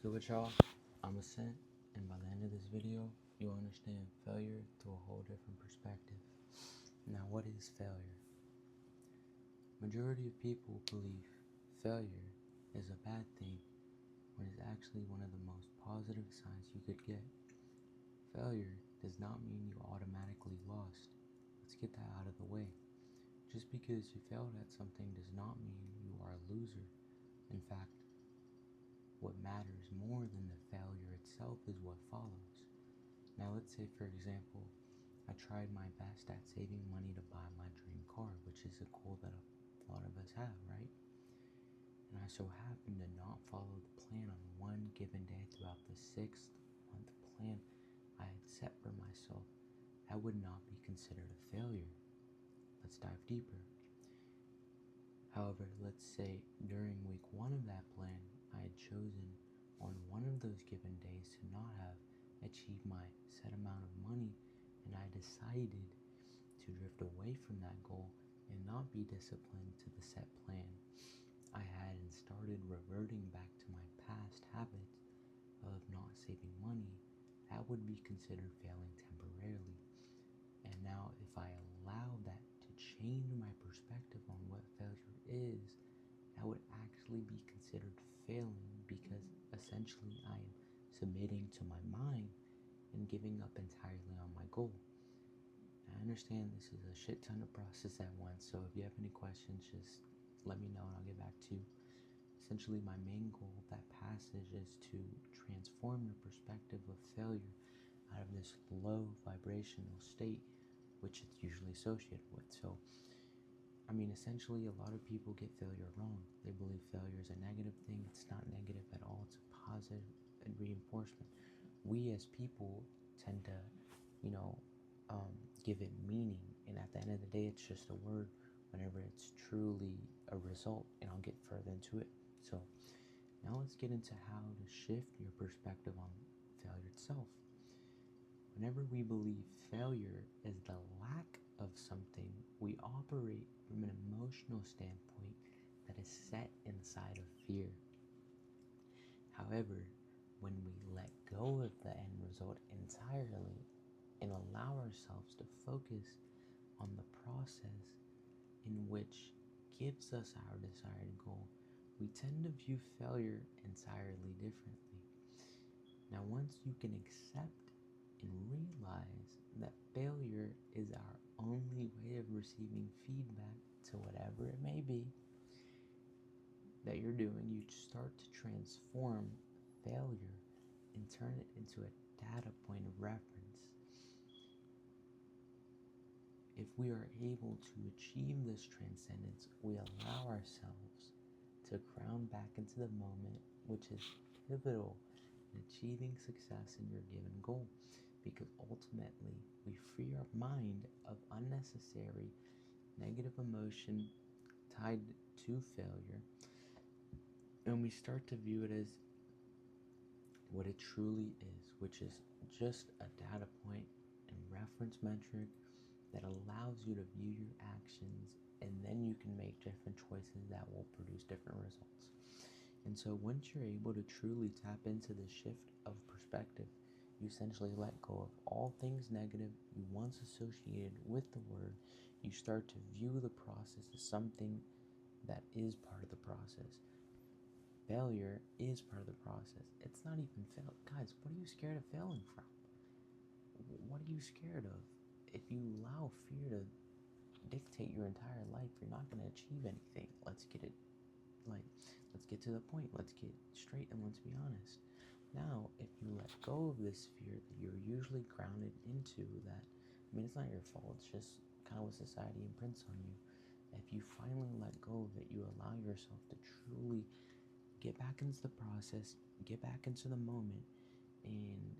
good with y'all? I'm Ascent, and by the end of this video, you'll understand failure through a whole different perspective. Now, what is failure? Majority of people believe failure is a bad thing when it's actually one of the most positive signs you could get. Failure does not mean you automatically lost. Let's get that out of the way. Just because you failed at something does not mean you are a loser. In fact, what matters more than the failure itself is what follows. Now let's say, for example, I tried my best at saving money to buy my dream car, which is a goal that a lot of us have, right? And I so happened to not follow the plan on one given day throughout the 6-month plan I had set for myself. That would not be considered a failure. Let's dive deeper. However, let's say during week 1 of that plan, I had chosen on one of those given days to not have achieved my set amount of money, and I decided to drift away from that goal and not be disciplined to the set plan I had and started reverting back to my past habits of not saving money. That would be considered failing temporarily. And now if I allow that to change my perspective on what failure is, that would actually be considered failing, because essentially I am submitting to my mind and giving up entirely on my goal. I understand this is a shit ton of process at once, so if you have any questions, just let me know and I'll get back to you. Essentially, my main goal of that passage is to transform your perspective of failure out of this low vibrational state, which it's usually associated with. So, essentially, a lot of people get failure wrong. They believe failure is a negative thing. It's not negative at all. It's a positive reinforcement. We as people tend to, give it meaning, and at the end of the day, it's just a word whenever it's truly a result, and I'll get further into it. So, now let's get into how to shift your perspective on failure itself. Whenever we believe failure is the lack of something, we operate from an emotional standpoint that is set inside of fear. However, when we let go of the end result entirely and allow ourselves to focus on the process in which gives us our desired goal, we tend to view failure entirely differently. Now, once you can accept and realize that failure is our only way of receiving feedback to whatever it may be that you're doing, you start to transform failure and turn it into a data point of reference. If we are able to achieve this transcendence, we allow ourselves to ground back into the moment, which is pivotal in achieving success in your given goal, because ultimately we free our mind of unnecessary negative emotion tied to failure, and we start to view it as what it truly is, which is just a data point and reference metric that allows you to view your actions, and then you can make different choices that will produce different results. And so once you're able to truly tap into the shift of perspective, you essentially let go of all things negative you once associated with the word. You start to view the process as something that is part of the process. Failure is part of the process. It's not even fail. Guys, what are you scared of failing from? What are you scared of? If you allow fear to dictate your entire life, you're not going to achieve anything. Let's get to the point. Let's get straight and let's be honest. Now, if you let go of this fear that you're usually grounded into, that, it's not your fault, it's just kind of what society imprints on you. If you finally let go of it, you allow yourself to truly get back into the process, get back into the moment, and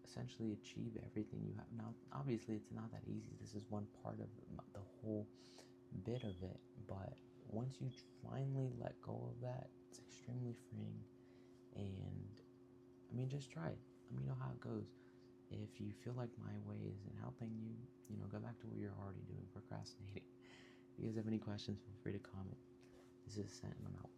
essentially achieve everything you have. Now, obviously, it's not that easy. This is one part of the whole bit of it, but once you finally let go of that, it's extremely freeing. And just try it. Let me know how it goes. If you feel like my way isn't helping you, go back to what you're already doing, procrastinating. If you guys have any questions, feel free to comment. This is Sent, and I'm out.